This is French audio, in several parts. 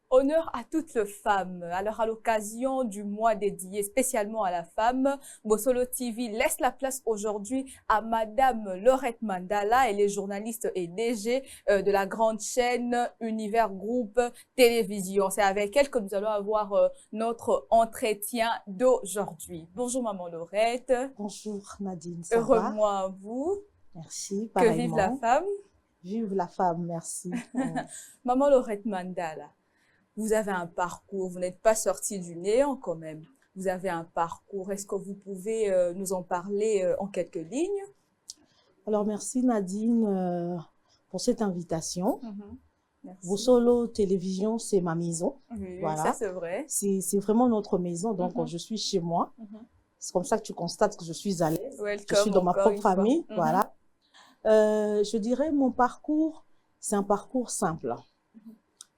Honneur à toutes les femmes. Alors, à l'occasion du mois dédié spécialement à la femme, Bosolo TV laisse la place aujourd'hui à Madame Laurette Mandala. Elle est journaliste et DG de la grande chaîne Univers Group Télévision. C'est avec elle que nous allons avoir notre entretien d'aujourd'hui. Bonjour Maman Laurette. Bonjour Nadine, ça Heureux va? mois à vous. Merci, Que vive la pareillement. femme. Vive la femme, merci. Maman Laurette Mandala. Vous avez un parcours, vous n'êtes pas sorti du néant quand même. Vous avez un parcours. Est-ce que vous pouvez nous en parler en quelques lignes? Alors, merci Nadine pour cette invitation. Merci. Bosolo Télévision, c'est ma maison. Oui, Voilà. ça c'est vrai. C'est vraiment notre maison, donc je suis chez moi. C'est comme ça que tu constates que je suis à l'aise. Je suis dans ma propre famille. Voilà. Je dirais mon parcours, c'est un parcours simple.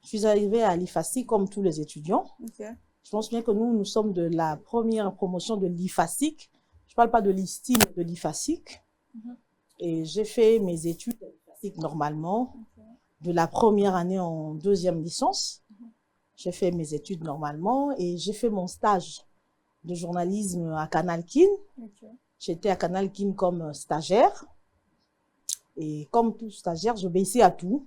Je suis arrivée à l'IFASIC comme tous les étudiants. Je pense bien que nous sommes de la première promotion de l'IFASIC. Je ne parle pas de l'ISTI, mais de l'IFASIC. Et j'ai fait mes études à l'IFASIC normalement, de la première année en deuxième licence. J'ai fait mes études normalement et j'ai fait mon stage de journalisme à Canal Kin. J'étais à Canal Kin comme stagiaire. Et comme tout stagiaire, j'obéissais à tout.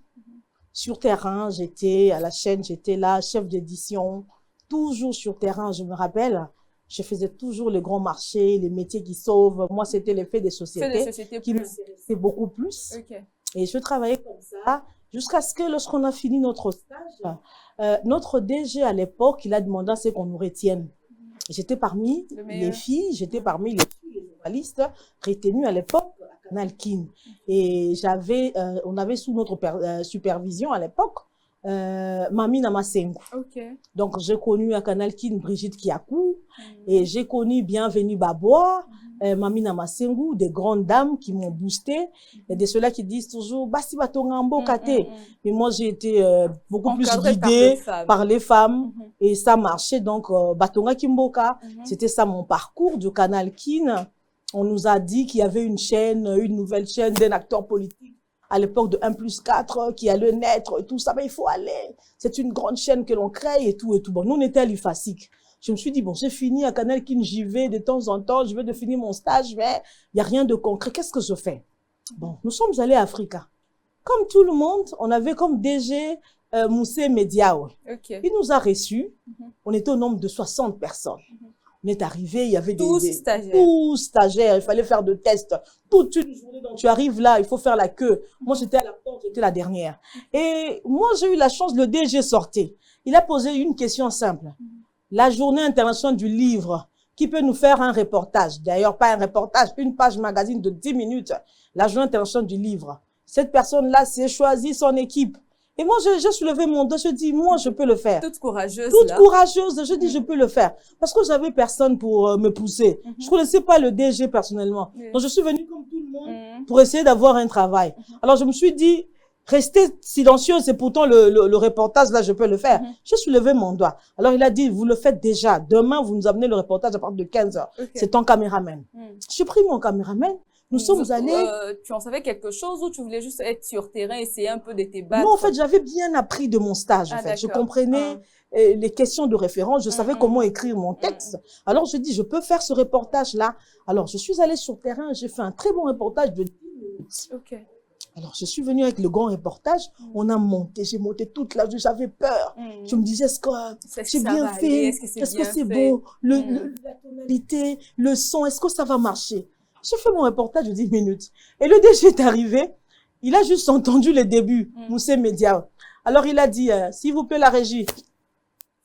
Sur terrain, j'étais à la chaîne, j'étais là, chef d'édition, toujours sur terrain, je me rappelle. Je faisais toujours les grands marchés, les métiers qui sauvent. Moi, c'était l'effet des sociétés qui m'intéressait beaucoup plus. Et je travaillais comme ça jusqu'à ce que lorsqu'on a fini notre stage, notre DG à l'époque, il a demandé à ce qu'on nous retienne. J'étais parmi les filles, j'étais parmi les journalistes retenus à l'époque. Canal Kin. Et on avait sous notre supervision à l'époque, Mami Namasengu. Donc, j'ai connu à Canal Kin Brigitte Kiakou et j'ai connu Bienvenue Babois, Mami Namasengu, des grandes dames qui m'ont boosté et de ceux-là qui disent toujours Basi Batongambo Kate. Mais moi, j'ai été beaucoup plus guidée par les femmes et ça marchait. Donc, Batonga Kimboka, c'était ça mon parcours du Canal Kin. On nous a dit qu'il y avait une chaîne, une nouvelle chaîne d'un acteur politique à l'époque de 1+4 qui allait naître et tout ça. Mais il faut aller. C'est une grande chaîne que l'on crée et tout et tout. Bon, nous, on était à l'IFASIC. Je me suis dit, bon, j'ai fini à Canal Kin, j'y vais de temps en temps, je vais de finir mon stage, mais il n'y a rien de concret. Qu'est-ce que je fais? Bon, nous sommes allés à Africa. Comme tout le monde, on avait comme DG Moussé Mediao. Il nous a reçus. On était au nombre de 60 personnes. On est arrivé, il y avait tous stagiaires, il fallait faire de tests. Toute une journée, donc tu arrives là, il faut faire la queue. Moi, j'étais à la porte, j'étais la dernière. Et moi, j'ai eu la chance, le DG sortait. Il a posé une question simple. La journée internationale du livre, qui peut nous faire un reportage? D'ailleurs, pas un reportage, une page magazine de 10 minutes. La journée internationale du livre. Cette personne-là s'est choisie son équipe. Et moi, j'ai soulevé mon dos, je dis, moi, je peux le faire. Toute courageuse. Toute courageuse, je dis, je peux le faire. Parce que j'avais personne pour me pousser. Je connaissais pas le DG personnellement. Donc, je suis venue comme tout le monde pour essayer d'avoir un travail. Alors, je me suis dit, rester silencieuse, c'est pourtant le reportage, là, je peux le faire. J'ai soulevé mon doigt. Alors, il a dit, vous le faites déjà. Demain, vous nous amenez le reportage à partir de 15 h. C'est ton caméraman. J'ai pris mon caméraman. Nous sommes allés... tu en savais quelque chose ou tu voulais juste être sur terrain, essayer un peu de tes battre? Non, en fait, j'avais bien appris de mon stage. En fait. Je comprenais les questions de référence. Je savais comment écrire mon texte. Alors, je dis, je peux faire ce reportage-là. Alors, je suis allée sur terrain. J'ai fait un très bon reportage de 10 minutes. Alors, je suis venue avec le grand reportage. On a monté. J'ai monté toute la journée. J'avais peur. Je me disais, est-ce que j'ai bien fait? Est-ce que c'est beau? La tonalité, le son, est-ce que ça va marcher? J'ai fait mon reportage de 10 minutes. Et le DG est arrivé. Il a juste entendu le début. Moussé Média. Alors, il a dit, s'il vous plaît, la régie,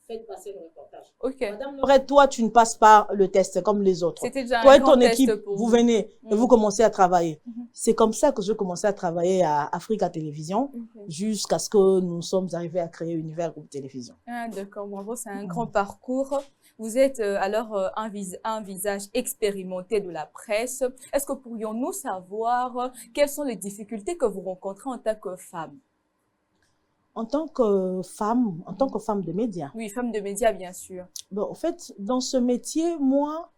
faites passer le reportage. Madame Laurette, toi, tu ne passes pas le test comme les autres. Toi et ton équipe, vous venez et vous commencez à travailler. C'est comme ça que je commençais à travailler à Africa Télévision jusqu'à ce que nous sommes arrivés à créer Univers Group Télévision. Ah, d'accord, bravo, c'est un grand parcours. Vous êtes alors un visage expérimenté de la presse. Est-ce que pourrions-nous savoir quelles sont les difficultés que vous rencontrez en tant que femme? En tant que femme de médias. Oui, femme de médias, bien sûr. Bon, en fait, dans ce métier, moi,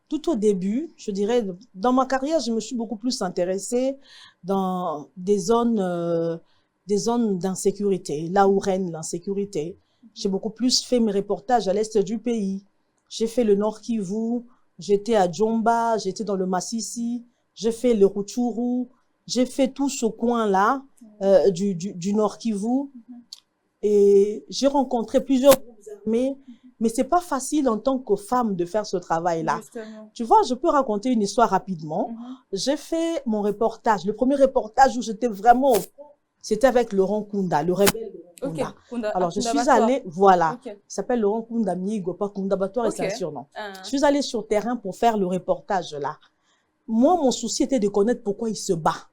Tout au début, je dirais, dans ma carrière, je me suis beaucoup plus intéressée dans des zones d'insécurité, là où règne l'insécurité. J'ai beaucoup plus fait mes reportages à l'est du pays. J'ai fait le Nord Kivu, j'étais à Djomba, j'étais dans le Massissi, j'ai fait le Rutshuru, j'ai fait tout ce coin-là du Nord Kivu. Et j'ai rencontré plusieurs groupes armés, mais c'est pas facile en tant que femme de faire ce travail-là. Tu vois, je peux raconter une histoire rapidement. J'ai fait mon reportage, le premier reportage où j'étais vraiment, c'était avec Laurent Kunda, le rebelle Laurent Kunda. Alors, je suis allée, voilà, il s'appelle Laurent Kunda Migo, pas Kunda Batoire, et c'est un surnom. Je suis allée sur terrain pour faire le reportage là. Moi, mon souci était de connaître pourquoi il se bat.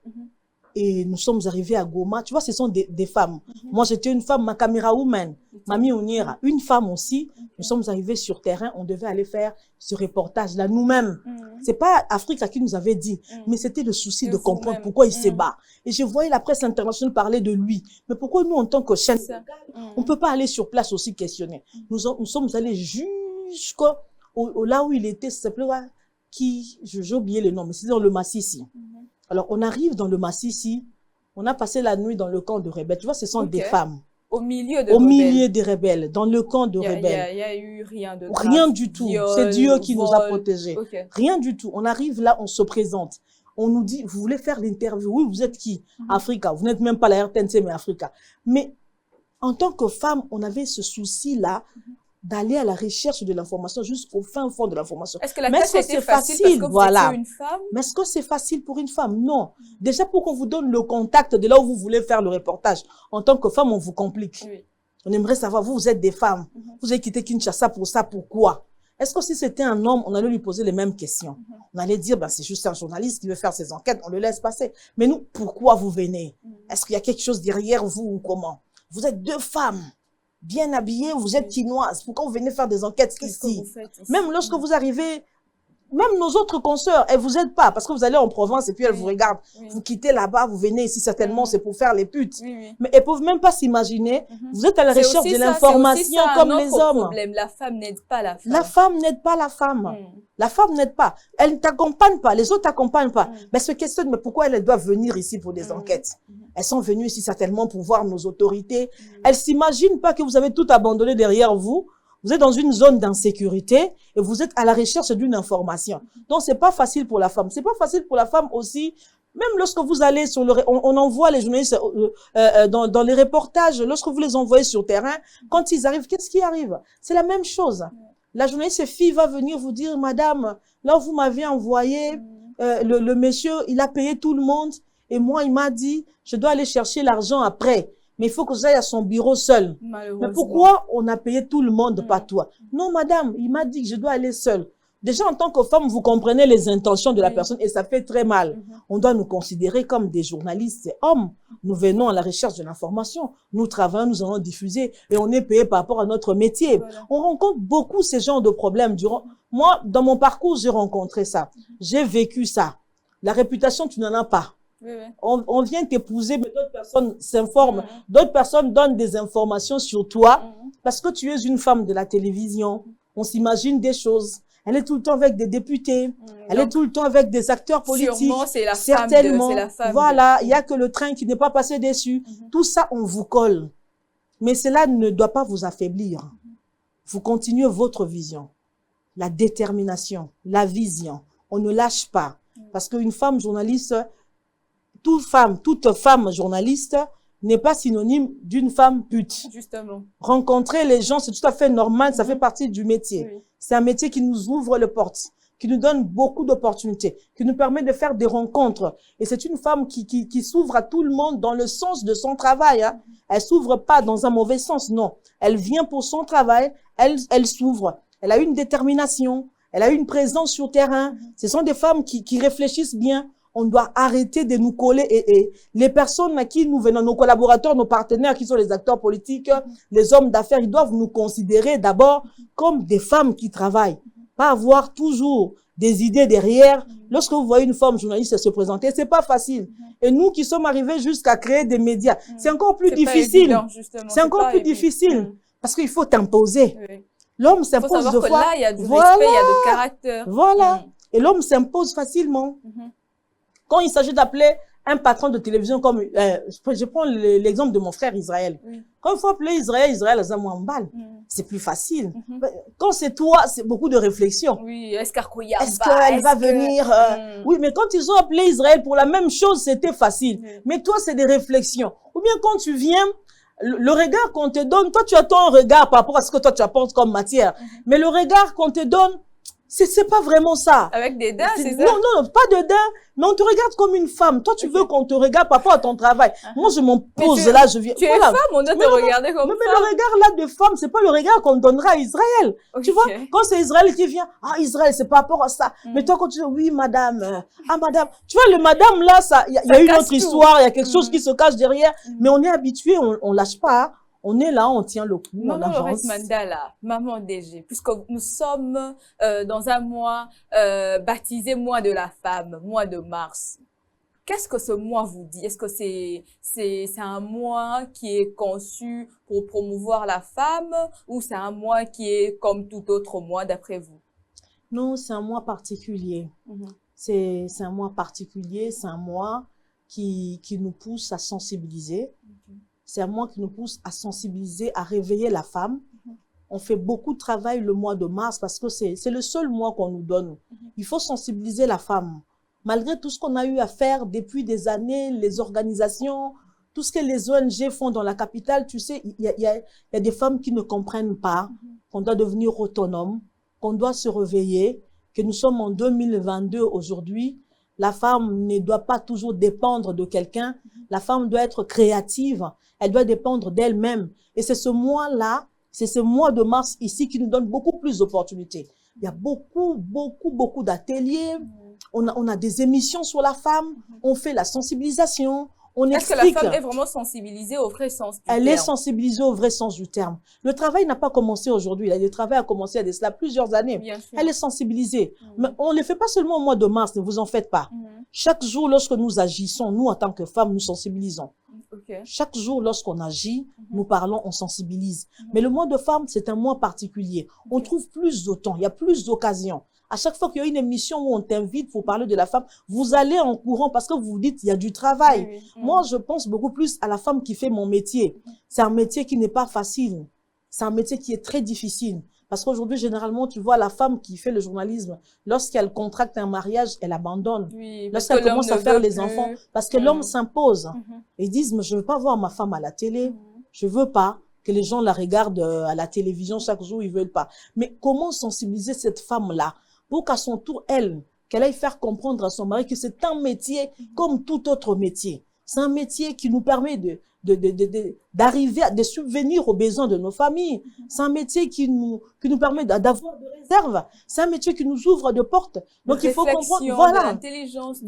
Et nous sommes arrivés à Goma. Tu vois, ce sont des femmes. Moi, j'étais une femme, ma caméra woman, Mami Oniera, une femme aussi. Nous sommes arrivés sur terrain. On devait aller faire ce reportage-là nous-mêmes. C'est pas Africa qui nous avait dit, mais c'était le souci de comprendre pourquoi il se bat. Et je voyais la presse internationale parler de lui. Mais pourquoi nous, en tant que chaîne, on peut pas aller sur place aussi questionner? Nous sommes allés jusqu'au là où il était, ça s'appelait, j'ai oublié le nom, mais c'est dans le Massissi. Alors, on arrive dans le Massissi, on a passé la nuit dans le camp de rebelles. Tu vois, ce sont des femmes. Au milieu des rebelles, dans le camp de rebelles. Il n'y a eu rien de grave. Rien du tout. C'est Dieu qui nous a protégés. Rien du tout. On arrive là, on se présente. On nous dit, vous voulez faire l'interview? Oui, vous êtes qui? Africa. Vous n'êtes même pas la RTNC, mais Africa. Mais en tant que femme, on avait ce souci-là d'aller à la recherche de l'information jusqu'au fin fond de l'information. Est-ce que la tâche était facile parce que vous étiez une femme? Mais est-ce que c'est facile pour une femme? Non. Déjà, pour qu'on vous donne le contact de là où vous voulez faire le reportage, en tant que femme, on vous complique. On aimerait savoir, vous êtes des femmes. Vous avez quitté Kinshasa pour ça, pourquoi? Est-ce que si c'était un homme, on allait lui poser les mêmes questions? On allait dire, ben, c'est juste un journaliste qui veut faire ses enquêtes, on le laisse passer. Mais nous, pourquoi vous venez? Est-ce qu'il y a quelque chose derrière vous ou comment? Vous êtes deux femmes. Bien habillées, vous êtes chinoises. Pourquoi vous venez faire des enquêtes ici? Même lorsque vous arrivez, même nos autres consoeurs, elles vous aident pas parce que vous allez en Provence et puis elles vous regardent. Vous quittez là-bas, vous venez ici certainement, c'est pour faire les putes. Mais elles peuvent même pas s'imaginer. Vous êtes à la recherche de l'information comme les hommes. La femme n'aide pas la femme. La femme n'aide pas la femme. La femme n'aide pas. Elle ne t'accompagne pas. Les autres t'accompagnent pas. Mais se questionnent, mais pourquoi elles doivent venir ici pour des enquêtes? Elles sont venues ici certainement pour voir nos autorités. Elles s'imaginent pas que vous avez tout abandonné derrière vous. Vous êtes dans une zone d'insécurité et vous êtes à la recherche d'une information. Donc, c'est pas facile pour la femme. C'est pas facile pour la femme aussi. Même lorsque vous allez sur on envoie les journalistes dans les reportages, lorsque vous les envoyez sur terrain, quand ils arrivent, qu'est-ce qui arrive? C'est la même chose. La journaliste fille va venir vous dire, madame, là vous m'avez envoyé, le monsieur, il a payé tout le monde et moi, il m'a dit, je dois aller chercher l'argent après. Mais il faut que j'aille à son bureau seul. Mais pourquoi on a payé tout le monde, pas toi? Non, madame, il m'a dit que je dois aller seule. Déjà, en tant que femme, vous comprenez les intentions de la personne et ça fait très mal. On doit nous considérer comme des journalistes et hommes. Nous venons à la recherche de l'information. Nous travaillons, nous allons diffuser et on est payé par rapport à notre métier. On rencontre beaucoup ces genres de problèmes. Moi, dans mon parcours, j'ai rencontré ça. J'ai vécu ça. La réputation, tu n'en as pas. On vient t'épouser, mais d'autres personnes s'informent. D'autres personnes donnent des informations sur toi parce que tu es une femme de la télévision. On s'imagine des choses. Elle est tout le temps avec des députés. Elle est tout le temps avec des acteurs politiques. Sûrement, c'est la certainement. femme. Voilà, il y a que le train qui n'est pas passé dessus. Tout ça, on vous colle. Mais cela ne doit pas vous affaiblir. Vous continuez votre vision. La détermination, la vision. On ne lâche pas. Parce qu'une femme journaliste, toute femme journaliste n'est pas synonyme d'une femme pute. Justement. Rencontrer les gens, c'est tout à fait normal, ça fait partie du métier. C'est un métier qui nous ouvre les portes, qui nous donne beaucoup d'opportunités, qui nous permet de faire des rencontres. Et c'est une femme qui s'ouvre à tout le monde dans le sens de son travail. Hein. Elle s'ouvre pas dans un mauvais sens, non. Elle vient pour son travail, elle s'ouvre. Elle a une détermination, elle a une présence sur terrain. Ce sont des femmes qui réfléchissent bien. On doit arrêter de nous coller et les personnes à qui nous venons, nos collaborateurs, nos partenaires qui sont les acteurs politiques, les hommes d'affaires, ils doivent nous considérer d'abord comme des femmes qui travaillent. Pas avoir toujours des idées derrière. Lorsque vous voyez une femme journaliste se présenter, c'est pas facile. Et nous qui sommes arrivés jusqu'à créer des médias, c'est encore plus difficile. C'est encore plus difficile parce qu'il faut t'imposer. L'homme s'impose de fois. Là, il y a du respect, il y a du caractère. Voilà. Et l'homme s'impose facilement. Quand il s'agit d'appeler un patron de télévision comme... je prends l'exemple de mon frère Israël. Quand il faut appeler Israël, Israël a un balle. C'est plus facile. Quand c'est toi, c'est beaucoup de réflexion. Oui, est-ce qu'elle va venir Oui, mais quand ils ont appelé Israël pour la même chose, c'était facile. Mais toi, c'est des réflexions. Ou bien quand tu viens, le regard qu'on te donne, toi, tu attends un regard par rapport à ce que toi, tu apportes comme matière. Mais le regard qu'on te donne, c'est pas vraiment ça. Avec des dents, c'est ça? Non, non, pas de dents, mais on te regarde comme une femme. Toi, tu veux qu'on te regarde par rapport à ton travail. Moi, je m'en pose là, je viens. Tu es femme, on doit te regarder comme femme. Mais le regard là de femme, c'est pas le regard qu'on donnera à Israël. Tu vois, quand c'est Israël qui vient, ah, Israël, c'est par rapport à ça. Mais toi, quand tu dis, oui, madame, ah, madame. Tu vois, le madame là, il y a une autre histoire, il y a quelque chose qui se cache derrière. Mais on est habitué, on lâche pas. On est là, on tient le coup, on avance. Laurette Mandala, maman DG, puisque nous sommes dans un mois baptisé mois de la femme, mois de mars. Qu'est-ce que ce mois vous dit? Est-ce que c'est un mois qui est conçu pour promouvoir la femme ou c'est un mois qui est comme tout autre mois d'après vous? Non, c'est un mois particulier. C'est un mois particulier, c'est un mois qui nous pousse à sensibiliser. C'est un mois qui nous pousse à sensibiliser, à réveiller la femme. On fait beaucoup de travail le mois de mars parce que c'est le seul mois qu'on nous donne. Il faut sensibiliser la femme. Malgré tout ce qu'on a eu à faire depuis des années, les organisations, tout ce que les ONG font dans la capitale, tu sais, il y a des femmes qui ne comprennent pas qu'on doit devenir autonome, qu'on doit se réveiller, que nous sommes en 2022 aujourd'hui. La femme ne doit pas toujours dépendre de quelqu'un. La femme doit être créative. Elle doit dépendre d'elle-même. Et c'est ce mois-là, c'est ce mois de mars ici qui nous donne beaucoup plus d'opportunités. Il y a beaucoup d'ateliers. On a des émissions sur la femme. On fait la sensibilisation. Est-ce que la femme est vraiment sensibilisée au vrai sens du terme? Elle est sensibilisée au vrai sens du terme. Le travail n'a pas commencé aujourd'hui. Le travail a commencé il y a de cela plusieurs années. Elle est sensibilisée. Mais on ne le fait pas seulement au mois de mars, ne vous en faites pas. Chaque jour, lorsque nous agissons, nous, en tant que femmes, nous sensibilisons. Chaque jour, lorsqu'on agit, nous parlons, on sensibilise. Mais le mois de femmes, c'est un mois particulier. On trouve plus de temps, il y a plus d'occasions. À chaque fois qu'il y a une émission où on t'invite pour parler de la femme, vous allez en courant parce que vous vous dites, il y a du travail. Moi, je pense beaucoup plus à la femme qui fait mon métier. C'est un métier qui n'est pas facile. C'est un métier qui est très difficile. Parce qu'aujourd'hui, généralement, tu vois la femme qui fait le journalisme, lorsqu'elle contracte un mariage, elle abandonne. Lorsqu'elle commence à faire les enfants, parce que l'homme s'impose. Ils disent, mais je ne veux pas voir ma femme à la télé. Je ne veux pas que les gens la regardent à la télévision chaque jour, ils ne veulent pas. Mais comment sensibiliser cette femme-là pour qu'à son tour, qu'elle aille faire comprendre à son mari que c'est un métier comme tout autre métier. C'est un métier qui nous permet d'arriver à subvenir aux besoins de nos familles. C'est un métier qui nous permet d'avoir de réserve. C'est un métier qui nous ouvre de portes. Donc il faut comprendre, voilà. L'intelligence,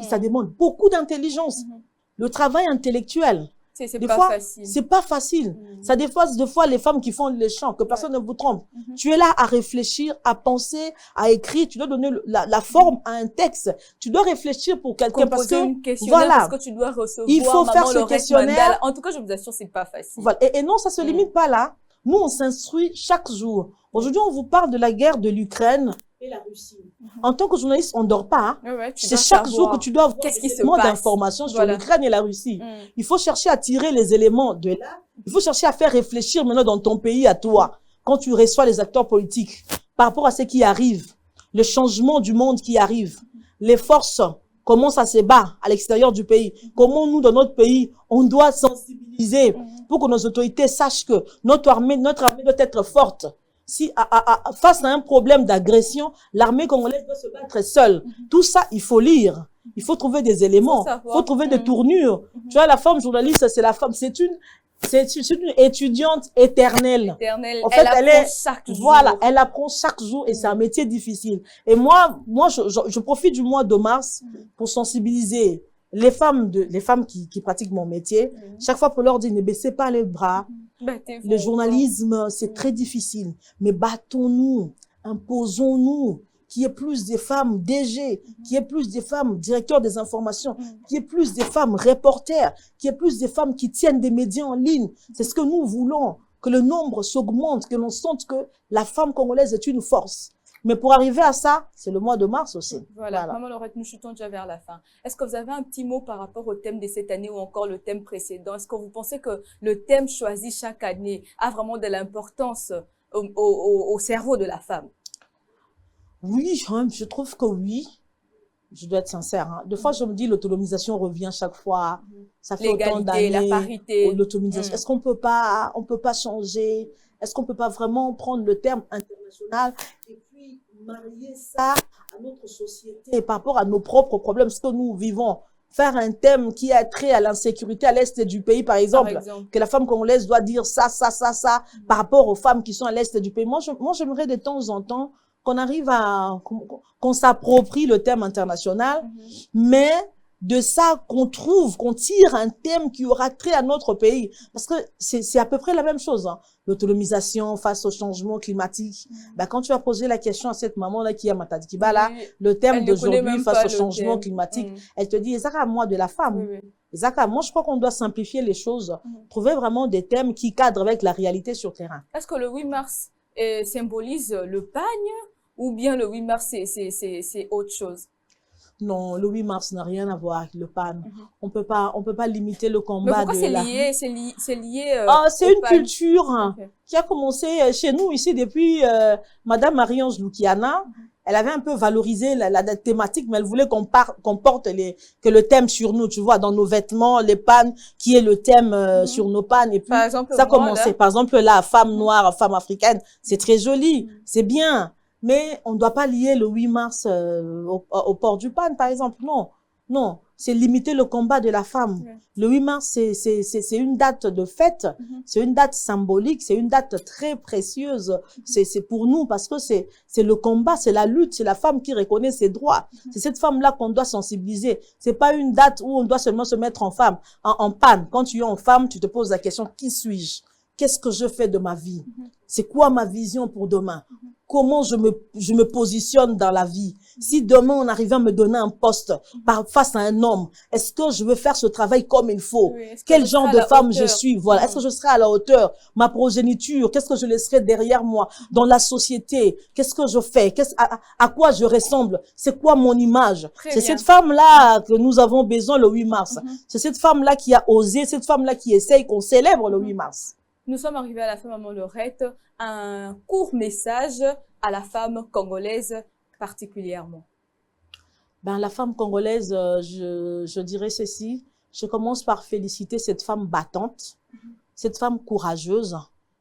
ça demande beaucoup d'intelligence. Le travail intellectuel. C'est pas facile. C'est pas facile. Ça dépasse des fois les femmes qui font les chants, que personne ne vous trompe. Tu es là à réfléchir, à penser, à écrire. Tu dois donner la forme à un texte. Tu dois réfléchir pour quelqu'un parce que une questionnaire, voilà, parce que tu dois recevoir. Il faut faire ce questionnaire. En tout cas, je vous assure, c'est pas facile. Voilà. Et non, ça se limite pas là. Nous, on s'instruit chaque jour. Aujourd'hui, on vous parle de la guerre de l'Ukraine et la Russie. En tant que journaliste, on ne dort pas. C'est chaque jour que tu dois avoir des éléments d'information sur l'Ukraine et la Russie. Il faut chercher à tirer les éléments de là. Il faut chercher à faire réfléchir maintenant dans ton pays à toi, quand tu reçois les acteurs politiques, par rapport à ce qui arrive, le changement du monde qui arrive, les forces, comment ça se bat à l'extérieur du pays, comment nous, dans notre pays, on doit sensibiliser pour que nos autorités sachent que notre armée doit être forte. Si face à un problème d'agression, l'armée congolaise doit se battre seule. Tout ça, il faut lire. Il faut trouver des éléments. Il faut trouver des tournures. Tu vois, la femme journaliste, c'est la femme. C'est une étudiante éternelle. En fait, elle apprend chaque jour. Voilà, elle apprend chaque jour et c'est un métier difficile. Et moi, je profite du mois de mars pour sensibiliser les femmes qui pratiquent mon métier. Chaque fois pour leur dire, ne baissez pas les bras. Le journalisme, c'est très difficile. Mais battons-nous, imposons-nous, qu'il y ait plus de femmes DG, qu'il y ait plus de femmes directeurs des informations, qu'il y ait plus de femmes reporters, qu'il y ait plus de femmes qui tiennent des médias en ligne. C'est ce que nous voulons. que le nombre s'augmente, que l'on sente que la femme congolaise est une force. Mais pour arriver à ça, c'est le mois de mars aussi. Voilà. Maman Laurette, nous chutons déjà vers la fin. Est-ce que vous avez un petit mot par rapport au thème de cette année ou encore le thème précédent? Est-ce que vous pensez que le thème choisi chaque année a vraiment de l'importance au cerveau de la femme? Oui, je trouve que oui. Je dois être sincère. Hein. Des fois, je me dis, l'autonomisation revient chaque fois. Ça fait autant d'années. La parité. L'autonomisation. Est-ce qu'on peut pas, changer? Est-ce qu'on peut pas vraiment prendre le terme international et puis marier ça à notre société par rapport à nos propres problèmes, ce que nous vivons? Faire un thème qui a trait à l'insécurité à l'est du pays, par exemple, que la femme congolaise doit dire ça, par rapport aux femmes qui sont à l'est du pays. Moi, j'aimerais de temps en temps qu'on arrive à, qu'on s'approprie le thème international, mais de ça qu'on tire un thème qui aura trait à notre pays. Parce que c'est à peu près la même chose, hein. L'autonomisation face au changement climatique. Ben, quand tu as posé la question à cette maman-là qui est à Matadikiba, là, le thème d'aujourd'hui face au changement climatique, elle te dit, Ezaka, moi de la femme. Ezaka, moi, je crois qu'on doit simplifier les choses, trouver vraiment des thèmes qui cadrent avec la réalité sur terrain. Est-ce que le 8 mars symbolise le pagne ou bien le 8 mars, c'est autre chose? Non, le 8 mars n'a rien à voir avec le PAN. On peut pas limiter le combat. Mais pourquoi c'est lié c'est une culture qui a commencé chez nous ici depuis Madame Marie-Ange Lukiana. Elle avait un peu valorisé la thématique, mais elle voulait qu'on porte que le thème sur nous, tu vois, dans nos vêtements, les pannes, qui est le thème sur nos pannes. Et puis, ça a commencé. Par exemple, là, femme noire, femme africaine, c'est très joli, c'est bien. Mais on ne doit pas lier le 8 mars au port du PAN, par exemple. Non, non. C'est limiter le combat de la femme. Le 8 mars, c'est une date de fête. C'est une date symbolique. C'est une date très précieuse. C'est pour nous parce que c'est le combat, c'est la lutte. C'est la femme qui reconnaît ses droits. C'est cette femme-là qu'on doit sensibiliser. C'est pas une date où on doit seulement se mettre en femme, en panne. Quand tu es en femme, tu te poses la question, qui suis-je? Qu'est-ce que je fais de ma vie? C'est quoi ma vision pour demain? Comment je me positionne dans la vie? Si demain on arrivait à me donner un poste face à un homme, est-ce que je veux faire ce travail comme il faut? Quel genre de femme je suis? Voilà. Est-ce que je serai à la hauteur? Ma progéniture, qu'est-ce que je laisserai derrière moi dans la société? Qu'est-ce que je fais? À quoi je ressemble? C'est quoi mon image? C'est cette femme-là que nous avons besoin le 8 mars. C'est cette femme-là qui a osé, cette femme-là qui essaye qu'on célèbre le 8 mars. Nous sommes arrivés à la fin, Maman Laurette. Un court message à la femme congolaise particulièrement. Ben, la femme congolaise, je dirais ceci. Je commence par féliciter cette femme battante, cette femme courageuse,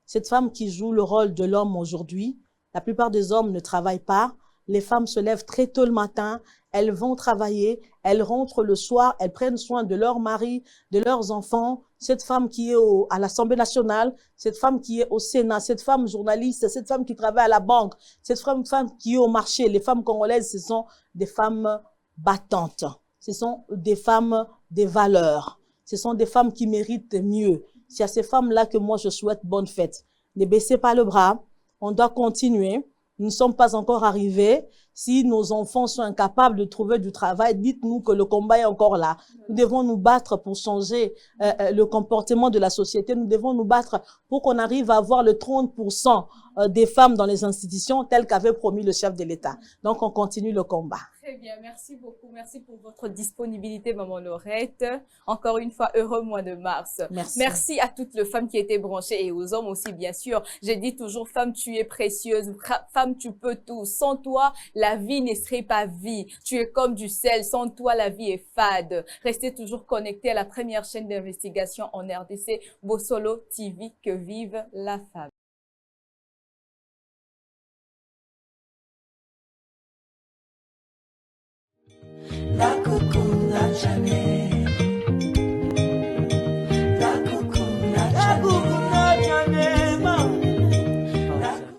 cette femme qui joue le rôle de l'homme aujourd'hui. La plupart des hommes ne travaillent pas. Les femmes se lèvent très tôt le matin, elles vont travailler, elles rentrent le soir, elles prennent soin de leur mari, de leurs enfants. Cette femme qui est à l'Assemblée nationale, cette femme qui est au Sénat, cette femme journaliste, cette femme qui travaille à la banque, cette femme qui est au marché. Les femmes congolaises, ce sont des femmes battantes. Ce sont des femmes des valeurs. Ce sont des femmes qui méritent mieux. C'est à ces femmes-là que moi, je souhaite bonne fête. Ne baissez pas le bras. On doit continuer. Nous ne sommes pas encore arrivés. Si nos enfants sont incapables de trouver du travail, dites-nous que le combat est encore là. Nous devons nous battre pour changer le comportement de la société. Nous devons nous battre pour qu'on arrive à avoir le 30% des femmes dans les institutions telles qu'avait promis le chef de l'État. Donc, on continue le combat. Très bien, merci beaucoup. Merci pour votre disponibilité, Maman Laurette. Encore une fois, heureux mois de mars. Merci. Merci à toutes les femmes qui étaient branchées et aux hommes aussi, bien sûr. J'ai dit toujours, femme, tu es précieuse. Femme, tu peux tout. Sans toi, la vie ne serait pas vie. Tu es comme du sel. Sans toi, la vie est fade. Restez toujours connectés à la première chaîne d'investigation en RDC, Bosolo TV. Que vive la femme. La coucou, la jamais.